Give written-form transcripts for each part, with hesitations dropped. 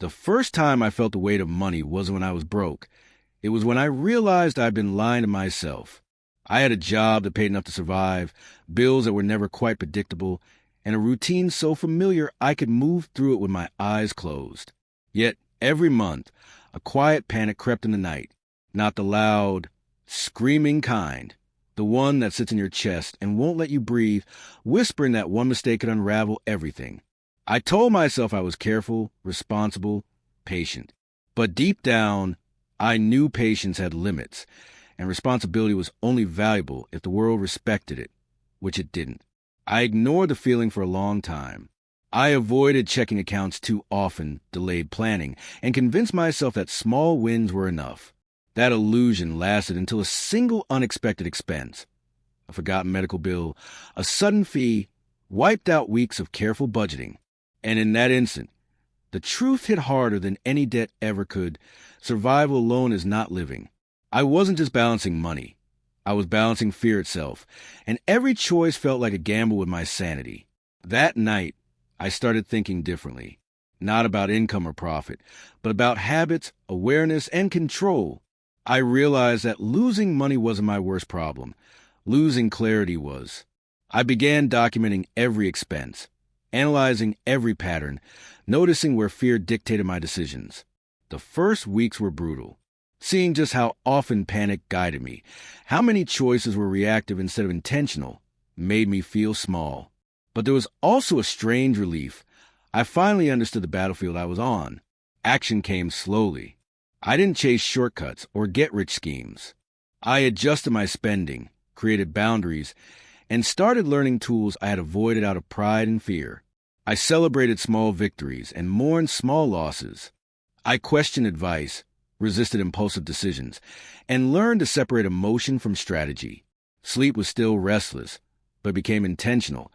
The first time I felt the weight of money wasn't when I was broke. It was when I realized I'd been lying to myself. I had a job that paid enough to survive, bills that were never quite predictable, and a routine so familiar I could move through it with my eyes closed. Yet, every month, a quiet panic crept in the night. Not the loud, screaming kind. The one that sits in your chest and won't let you breathe, whispering that one mistake could unravel everything. I told myself I was careful, responsible, patient. But deep down, I knew patience had limits, and responsibility was only valuable if the world respected it, which it didn't. I ignored the feeling for a long time. I avoided checking accounts too often, delayed planning, and convinced myself that small wins were enough. That illusion lasted until a single unexpected expense, a forgotten medical bill, a sudden fee, wiped out weeks of careful budgeting. And in that instant, the truth hit harder than any debt ever could. Survival alone is not living. I wasn't just balancing money. I was balancing fear itself, and every choice felt like a gamble with my sanity. That night, I started thinking differently, not about income or profit, but about habits, awareness, and control. I realized that losing money wasn't my worst problem. Losing clarity was. I began documenting every expense, analyzing every pattern, noticing where fear dictated my decisions. The first weeks were brutal. Seeing just how often panic guided me, how many choices were reactive instead of intentional, made me feel small. But there was also a strange relief. I finally understood the battlefield I was on. Action came slowly. I didn't chase shortcuts or get-rich schemes. I adjusted my spending, created boundaries, and started learning tools I had avoided out of pride and fear. I celebrated small victories and mourned small losses. I questioned advice, resisted impulsive decisions, and learned to separate emotion from strategy. Sleep was still restless, but became intentional,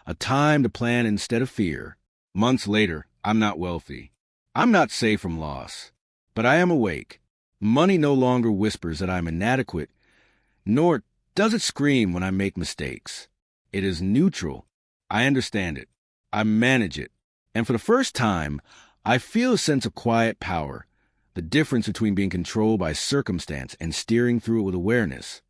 a time to plan instead of fear. Months later, I'm not wealthy. I'm not safe from loss, but I am awake. Money no longer whispers that I'm inadequate, nor does it scream when I make mistakes. It is neutral. I understand it. I manage it. And for the first time, I feel a sense of quiet power, the difference between being controlled by circumstance and steering through it with awareness.